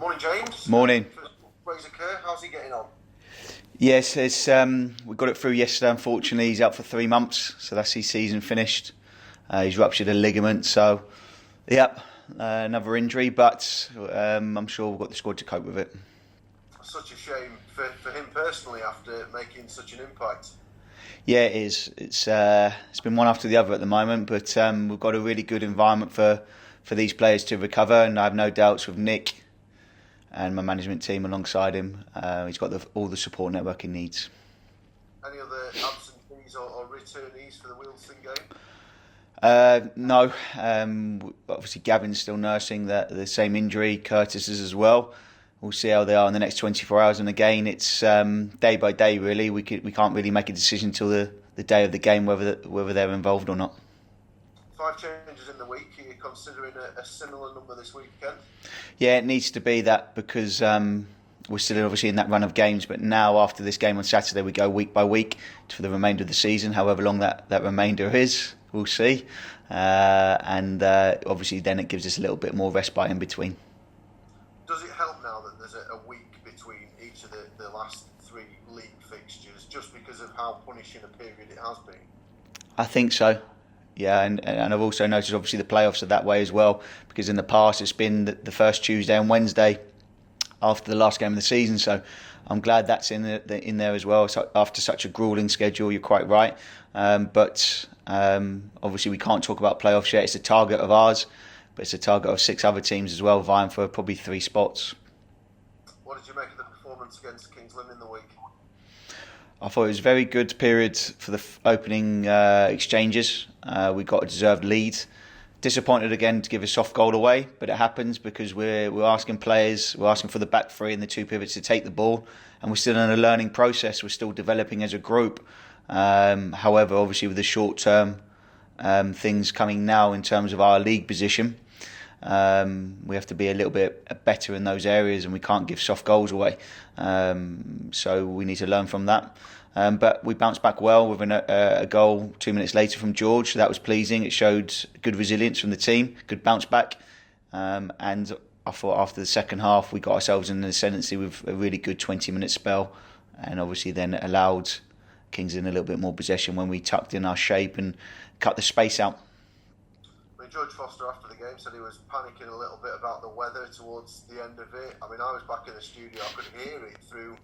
Morning, James. Morning. Fraser Kerr, how's he getting on? Yes, we got it through yesterday. Unfortunately, he's out for 3 months, so that's his season finished. He's ruptured a ligament, so another injury, but I'm sure we've got the squad to cope with it. Such a shame for him personally after making such an impact. Yeah, it is. It's been one after the other at the moment, but we've got a really good environment for these players to recover, and I have no doubts with Nick and my management team alongside him. He's got all the support network he needs. Any other absentees or returnees for the Wealdstone game? No. Obviously, Gavin's still nursing the same injury. Curtis is as well. We'll see how they are in the next 24 hours. And again, it's day by day, really. We can't really make a decision until the day of the game whether they're involved or not. 5 changes in the week. Are you considering a similar number this weekend? Yeah, it needs to be that because we're still obviously in that run of games. But now, after this game on Saturday, we go week by week for the remainder of the season, however long that remainder is. We'll see. And obviously then it gives us a little bit more respite in between. Does it help now that there's a week between each of the last 3 league fixtures just because of how punishing a period it has been? I think so. Yeah, and I've also noticed obviously the playoffs are that way as well, because in the past it's been the first Tuesday and Wednesday after the last game of the season. So I'm glad that's in there as well. So after such a gruelling schedule, you're quite right. But obviously we can't talk about playoffs yet. It's a target of ours, but it's a target of 6 other teams as well, vying for probably 3 spots. What did you make of the performance against Kings Lynn in the week? I thought it was a very good period for the opening exchanges. We got a deserved lead. Disappointed again to give a soft goal away, but it happens because we're asking players, we're asking for the back 3 and the 2 pivots to take the ball, and we're still in a learning process. We're still developing as a group. However, obviously with the short-term things coming now in terms of our league position, we have to be a little bit better in those areas, and we can't give soft goals away. So we need to learn from that. But we bounced back well with a goal 2 minutes later from George, so that was pleasing. It showed good resilience from the team, good bounce back. And I thought after the second half we got ourselves in the ascendancy with a really good 20-minute spell, and obviously then allowed Kings in a little bit more possession when we tucked in our shape and cut the space out. I mean, George Foster after the game said he was panicking a little bit about the weather towards the end of it. I mean, I was back in the studio, I could hear it through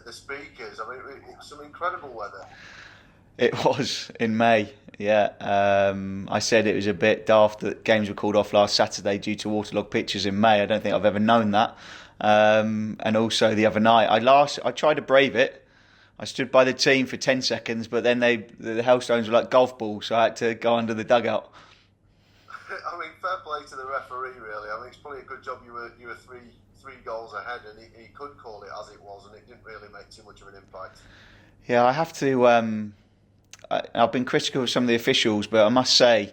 the speakers. I mean, it's some incredible weather. It was in May, yeah. I said it was a bit daft that games were called off last Saturday due to waterlogged pitches in May. I don't think I've ever known that. And also the other night, I tried to brave it. I stood by the team for 10 seconds, but then the hailstones were like golf balls, so I had to go under the dugout. I mean, fair play to the referee, really. I mean, it's probably a good job you were 3 goals ahead, and he could call it as it was, and it didn't really make too much of an impact. Yeah, I have to. I've been critical of some of the officials, but I must say,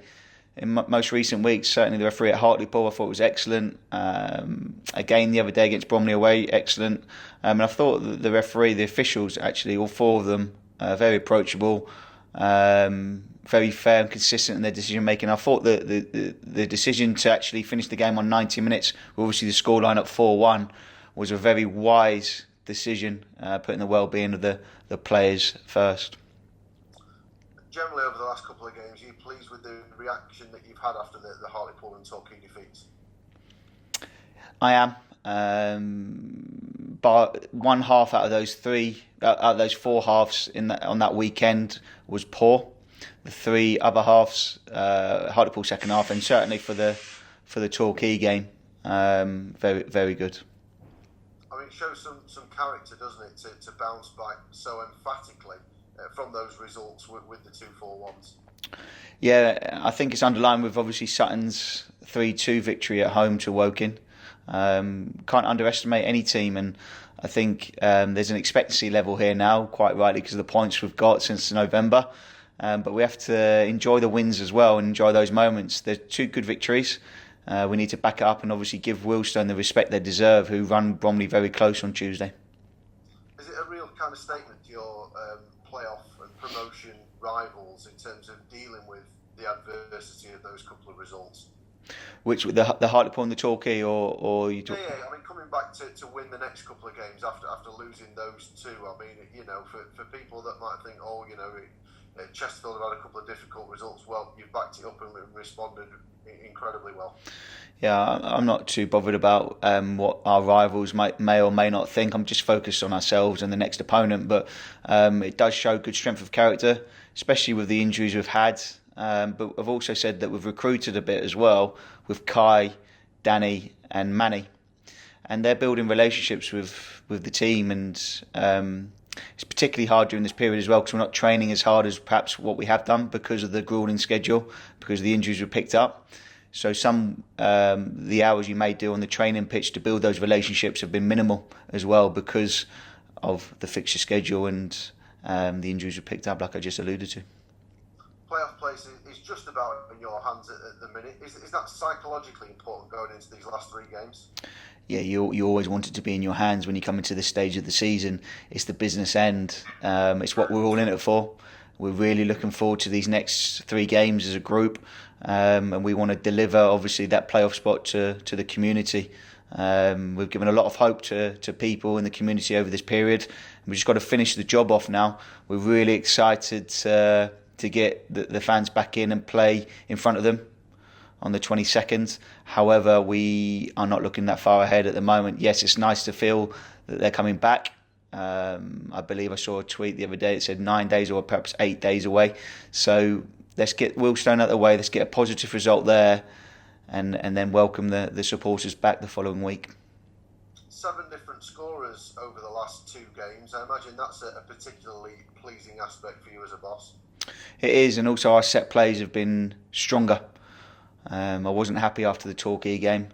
in most recent weeks, certainly the referee at Hartlepool, I thought was excellent. Again, the other day against Bromley away, excellent. And I thought that the referee, the officials, actually, all 4 of them, very approachable, very fair and consistent in their decision making. I thought that the decision to actually finish the game on 90 minutes, with obviously the scoreline at 4-1, was a very wise decision, putting the well-being of the players first. Generally, over the last couple of games, are you pleased with the reaction that you've had after the Hartlepool and Torquay defeats? I am. But one half out of those 4 halves on that weekend was poor. The 3 other halves, Hartlepool second half, and certainly for the Torquay game, very very good. I mean, it shows some character, doesn't it, to bounce back so emphatically from those results with the 2 4-1s. Yeah, I think it's underlined with obviously Sutton's 3-2 victory at home to Woking. Can't underestimate any team, and I think there's an expectancy level here now, quite rightly, because of the points we've got since November. But we have to enjoy the wins as well and enjoy those moments. They're 2 good victories. We need to back it up and obviously give Wealdstone the respect they deserve, who run Bromley very close on Tuesday. Is it a real kind of statement to your playoff and promotion rivals in terms of dealing with the adversity of those couple of results? Which the Hartlepool and the Torquay, or you talk? Yeah. I mean, coming back to win the next couple of games after losing those two. I mean, for people that might think, Chesterfield have had a couple of difficult results. Well, you've backed it up and responded incredibly well. Yeah, I'm not too bothered about what our rivals may or may not think. I'm just focused on ourselves and the next opponent. But it does show good strength of character, especially with the injuries we've had. But I've also said that we've recruited a bit as well with Kai, Danny and Manny. And they're building relationships with the team, and it's particularly hard during this period as well because we're not training as hard as perhaps what we have done because of the grueling schedule, because the injuries were picked up. So the hours you may do on the training pitch to build those relationships have been minimal as well because of the fixture schedule and the injuries were picked up, like I just alluded to. Playoff place is just about in your hands at the minute. Is that psychologically important going into these last three games? Yeah, you always want it to be in your hands when you come into this stage of the season. It's the business end. It's what we're all in it for. We're really looking forward to these next three games as a group, and we want to deliver, obviously, that playoff spot to the community. We've given a lot of hope to people in the community over this period. We've just got to finish the job off now. We're really excited to get the fans back in and play in front of them on the 22nd. However, we are not looking that far ahead at the moment. Yes, it's nice to feel that they're coming back. I believe I saw a tweet the other day that said 9 days or perhaps 8 days away. So let's get Wealdstone out of the way. Let's get a positive result there and then welcome the supporters back the following week. 7 different scorers over the last 2 games. I imagine that's a particularly pleasing aspect for you as a boss. It is, and also our set plays have been stronger. I wasn't happy after the Torquay game.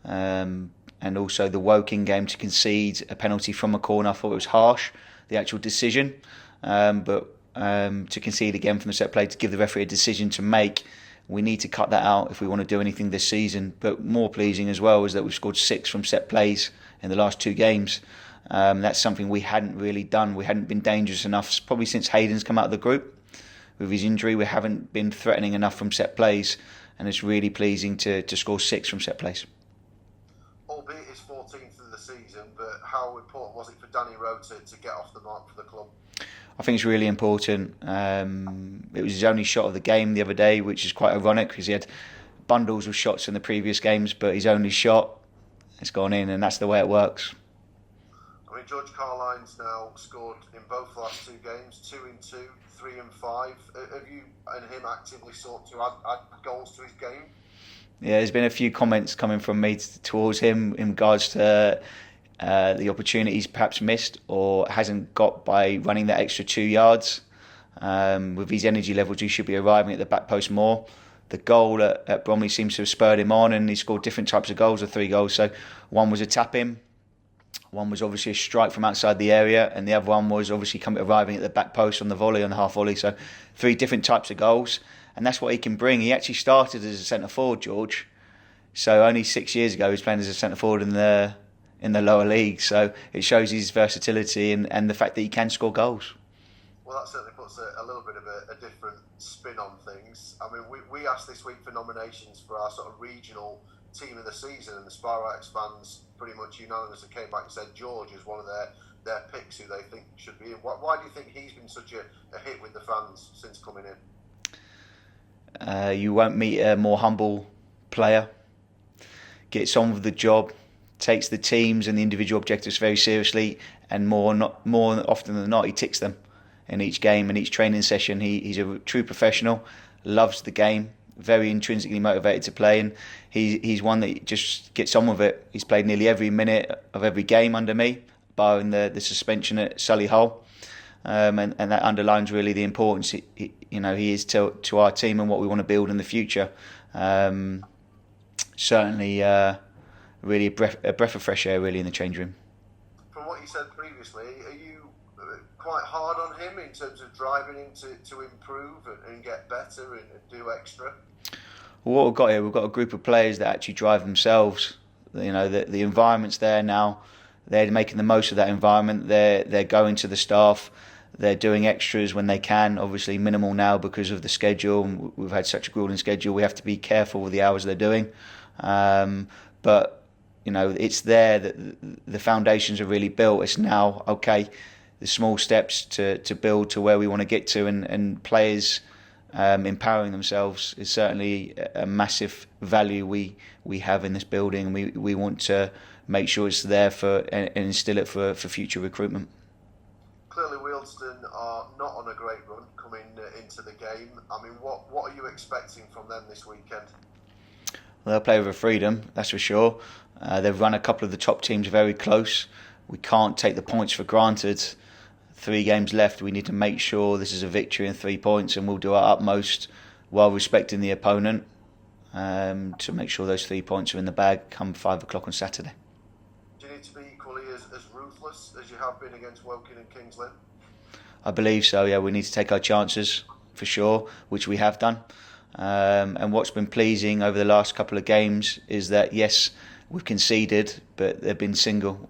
And also the Woking game to concede a penalty from a corner. I thought it was harsh, the actual decision. But to concede again from the set play, to give the referee a decision to make, we need to cut that out if we want to do anything this season. But more pleasing as well is that we've scored 6 from set plays in the last 2 games. That's something we hadn't really done. We hadn't been dangerous enough, probably since Hayden's come out of the group. With his injury, we haven't been threatening enough from set plays. And it's really pleasing to score 6 from set plays. Albeit it's 14th of the season, but how important was it for Danny Rowe to get off the mark for the club? I think it's really important. It was his only shot of the game the other day, which is quite ironic because he had bundles of shots in the previous games, but his only shot has gone in, and that's the way it works. I mean, George Carline's now scored in both the last 2 games, 2 in 2, 3 and 5. Have you and him actively sought to add goals to his game? Yeah, there's been a few comments coming from me towards him in regards to the opportunities perhaps missed or hasn't got by running that extra 2 yards. With his energy levels, he should be arriving at the back post more. The goal at Bromley seems to have spurred him on, and he scored different types of goals, or 3 goals. So one was a tap in, one was obviously a strike from outside the area, and the other one was obviously arriving at the back post on the volley, on the half volley. So 3 different types of goals. And that's what he can bring. He actually started as a centre forward, George. So only 6 years ago he was playing as a centre forward in the lower league. So it shows his versatility and the fact that he can score goals. Well, that certainly puts a little bit of a different spin on things. I mean, we asked this week for nominations for our sort of regional team of the season, and the Spireites fans pretty much unanimously came back and said George is one of their picks who they think should be in. Why do you think he's been such a hit with the fans since coming in? You won't meet a more humble player. Gets on with the job, takes the teams and the individual objectives very seriously, and more often than not, he ticks them in each game and each training session. He's a true professional, loves the game, very intrinsically motivated to play, and he's one that just gets on with it. He's played nearly every minute of every game under me, barring the suspension at Solihull. And that underlines really the importance he is to our team and what we want to build in the future. Certainly, really a breath of fresh air really in the change room. From what you said previously, are you quite hard on him in terms of driving him to improve and get better and do extra? Well, what we've got here, we've got a group of players that actually drive themselves. The environment's there now. They're making the most of that environment. They're going to the staff. They're doing extras when they can, obviously minimal now because of the schedule. We've had such a grueling schedule. We have to be careful with the hours they're doing. But, it's there that the foundations are really built. It's now, okay, the small steps to build to where we want to get to, and players empowering themselves is certainly a massive value we have in this building. We want to make sure it's there and instill it for future recruitment. Clearly, Wealdstone are not on a great run coming into the game. I mean, what are you expecting from them this weekend? Well, they'll play with freedom, that's for sure. They've run a couple of the top teams very close. We can't take the points for granted. 3 games left. We need to make sure this is a victory and 3 points, and we'll do our utmost while respecting the opponent to make sure those 3 points are in the bag come 5 o'clock on Saturday. Do you need to be equally as ruthless as you have been against Woking and Kings Lynn? I believe so, yeah. We need to take our chances, for sure, which we have done. And what's been pleasing over the last couple of games is that, yes, we've conceded, but they've been single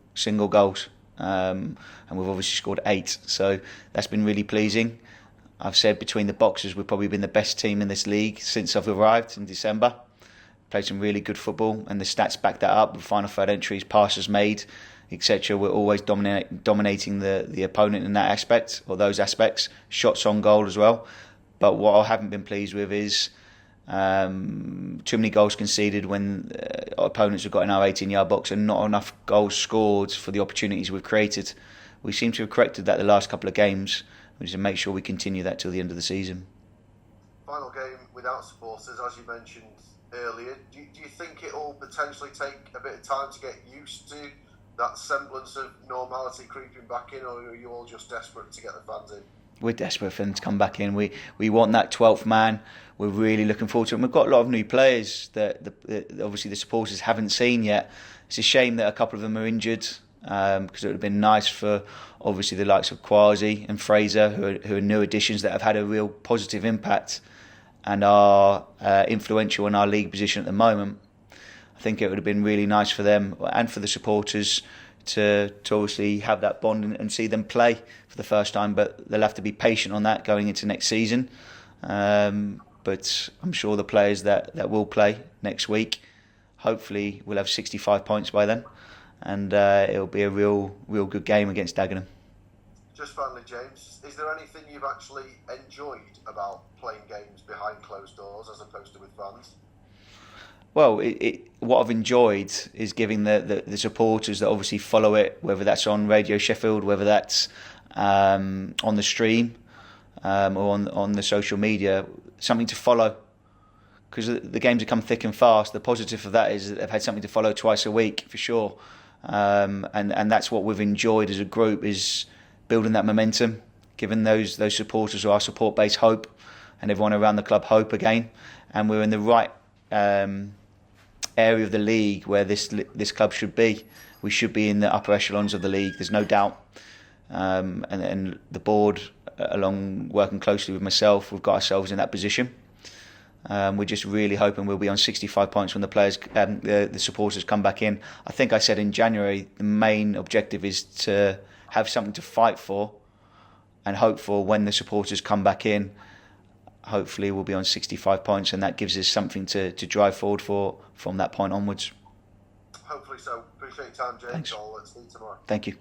goals. And we've obviously scored 8. So that's been really pleasing. I've said between the boxes we've probably been the best team in this league since I've arrived in December. Played some really good football, and the stats back that up. The final third entries, passes made, etc. We're always dominating the opponent in that aspect, or those aspects. Shots on goal as well. But what I haven't been pleased with is too many goals conceded when opponents have got in our 18-yard box, and not enough goals scored for the opportunities we've created. We seem to have corrected that the last couple of games. We need to make sure we continue that till the end of the season. Final game without supporters, as you mentioned earlier. Do you think it'll potentially take a bit of time to get used to that semblance of normality creeping back in, or are you all just desperate to get the fans in? We're desperate for them to come back in. We want that 12th man. We're really looking forward to it. And we've got a lot of new players that obviously the supporters haven't seen yet. It's a shame that a couple of them are injured, because it would have been nice for obviously the likes of Kwasi and Fraser, who are new additions that have had a real positive impact and are influential in our league position at the moment. I think it would have been really nice for them and for the supporters to obviously have that bond and see them play for the first time, but they'll have to be patient on that going into next season. But I'm sure the players that will play next week, hopefully we'll have 65 points by then, and it'll be a real good game against Dagenham. Just finally, James, is there anything you've actually enjoyed about playing games behind closed doors as opposed to with fans? Well, what I've enjoyed is giving the supporters that obviously follow it, whether that's on Radio Sheffield, whether that's on the stream or on the social media, something to follow. Because the games have come thick and fast. The positive of that is that they've had something to follow twice a week, for sure. And that's what we've enjoyed as a group, is building that momentum, giving those supporters or our support base hope, and everyone around the club hope again. And we're in the right area of the league where this club should be. We should be in the upper echelons of the league, there's no doubt. And the board, along working closely with myself, we've got ourselves in that position. We're just really hoping we'll be on 65 points when the players, the supporters come back in. I think I said in January the main objective is to have something to fight for and hope for when the supporters come back in. Hopefully we'll be on 65 points, and that gives us something to drive forward for from that point onwards. Hopefully so. Appreciate your time, James. Thanks. I'll see you tomorrow. Thank you.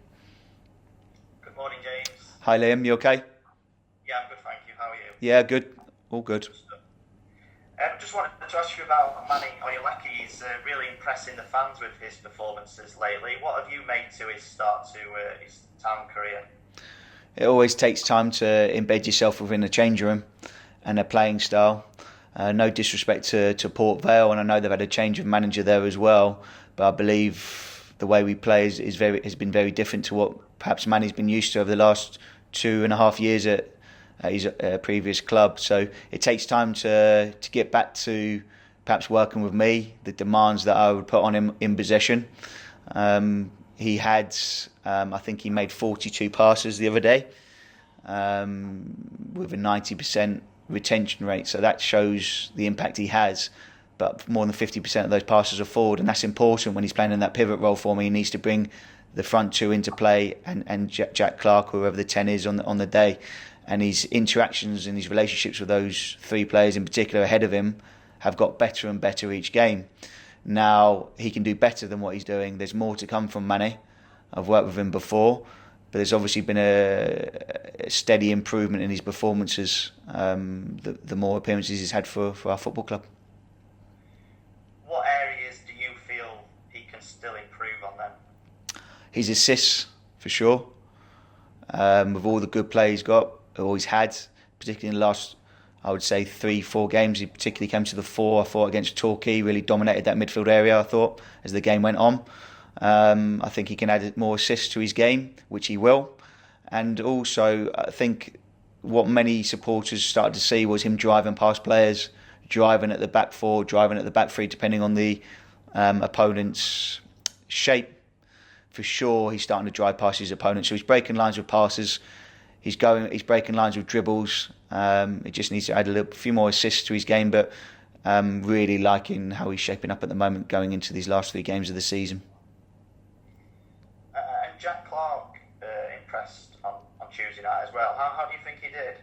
Good morning, James. Hi, Liam. You okay? Yeah, I'm good, thank you. How are you? Yeah, good. All good. Just wanted to ask you about Manny Oyeleki. He's really impressing the fans with his performances lately. What have you made to his start to his town career? It always takes time to embed yourself within a change room and a playing style. No disrespect to Port Vale, and I know they've had a change of manager there as well, but I believe the way we play has been very different to what perhaps Manny's been used to over the last 2.5 years at his previous club. So it takes time to get back to perhaps working with me, the demands that I would put on him in possession. He had, I think he made 42 passes the other day with a 90% retention rate. So that shows the impact he has. But more than 50% of those passes are forward, and that's important when he's playing in that pivot role for me. He needs to bring the front two into play and Jack Clark, or whoever the 10 is on the day. And his interactions and his relationships with those three players in particular ahead of him have got better and better each game. Now, he can do better than what he's doing. There's more to come from Mane. I've worked with him before, but there's obviously been a steady improvement in his performances the more appearances he's had for our football club. What areas do you feel he can still improve on then? His assists, for sure. With all the good play he's got, always had, particularly in the last, I would say, 3-4 games. He particularly came to the fore, I thought, against Torquay, really dominated that midfield area, I thought, as the game went on. I think he can add more assists to his game, which he will. And also, I think what many supporters started to see was him driving past players, driving at the back four, driving at the back three, depending on the opponent's shape. For sure, he's starting to drive past his opponent. So he's breaking lines with passes. He's breaking lines with dribbles. He just needs to add a few more assists to his game. But really liking how he's shaping up at the moment, going into these last 3 games of the season. And Jack Clark impressed on Tuesday night as well. How do you think he did?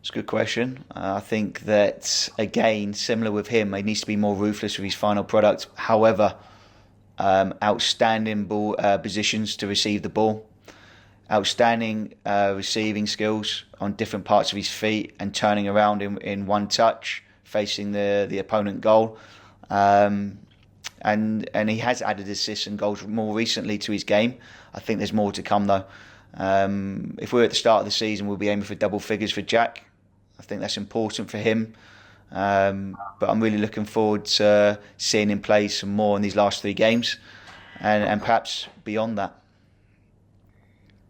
It's a good question. I think that, again, similar with him, he needs to be more ruthless with his final product. However, outstanding ball positions to receive the ball, outstanding receiving skills on different parts of his feet and turning around in one touch, facing the opponent goal. And he has added assists and goals more recently to his game. I think there's more to come though. If we're at the start of the season, we'll be aiming for double figures for Jack. I think that's important for him. But I'm really looking forward to seeing him play some more in these last 3 games and perhaps beyond that.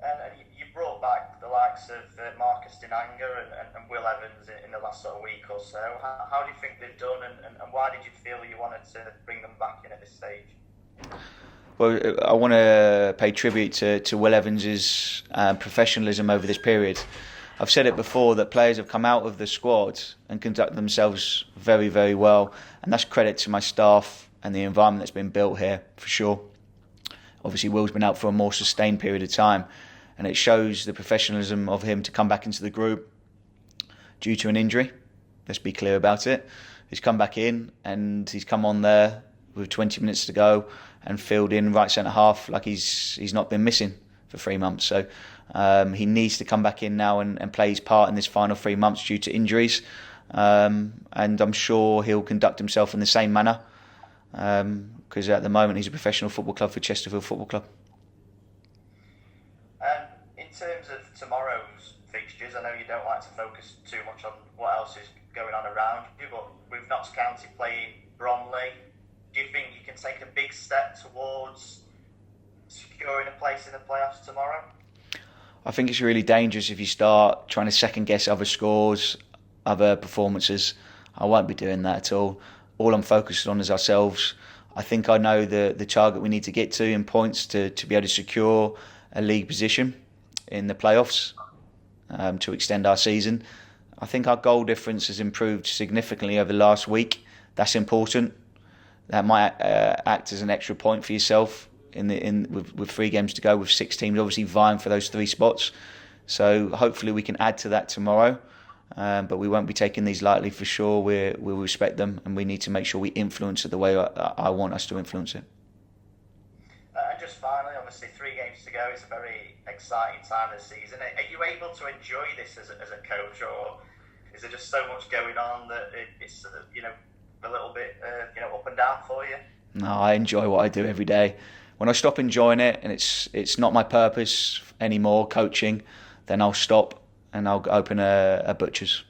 And you brought back the likes of Marcus Dinanga and Will Evans in the last sort of week or so. How do you think they've done and why did you feel you wanted to bring them back in at this stage? Well, I want to pay tribute to Will Evans' professionalism over this period. I've said it before that players have come out of the squad and conducted themselves very, very well. And that's credit to my staff and the environment that's been built here, for sure. Obviously, Will's been out for a more sustained period of time. And it shows the professionalism of him to come back into the group due to an injury. Let's be clear about it. He's come back in and he's come on there with 20 minutes to go and filled in right centre half like he's not been missing for 3 months. So he needs to come back in now and play his part in this final 3 months due to injuries. And I'm sure he'll conduct himself in the same manner because at the moment he's a professional football club for Chesterfield Football Club. In terms of tomorrow's fixtures, I know you don't like to focus too much on what else is going on around you, but with Notts County playing Bromley, do you think you can take a big step towards securing a place in the playoffs tomorrow? I think it's really dangerous if you start trying to second guess other scores, other performances. I won't be doing that at all. All I'm focused on is ourselves. I think I know the target we need to get to in points to be able to secure a league position in the playoffs to extend our season. I think our goal difference has improved significantly over the last week. That's important. That might act as an extra point for yourself with 3 games to go, with 6 teams obviously vying for those 3 spots. So hopefully we can add to that tomorrow. But we won't be taking these lightly for sure. We'll respect them and we need to make sure we influence it the way I want us to influence it. And just finally, obviously 3 games to go. It's a very exciting time this season. Are you able to enjoy this as a coach, or is there just so much going on that it's a little bit up and down for you? No, I enjoy what I do every day. When I stop enjoying it and it's not my purpose anymore, coaching, then I'll stop and I'll open a butcher's.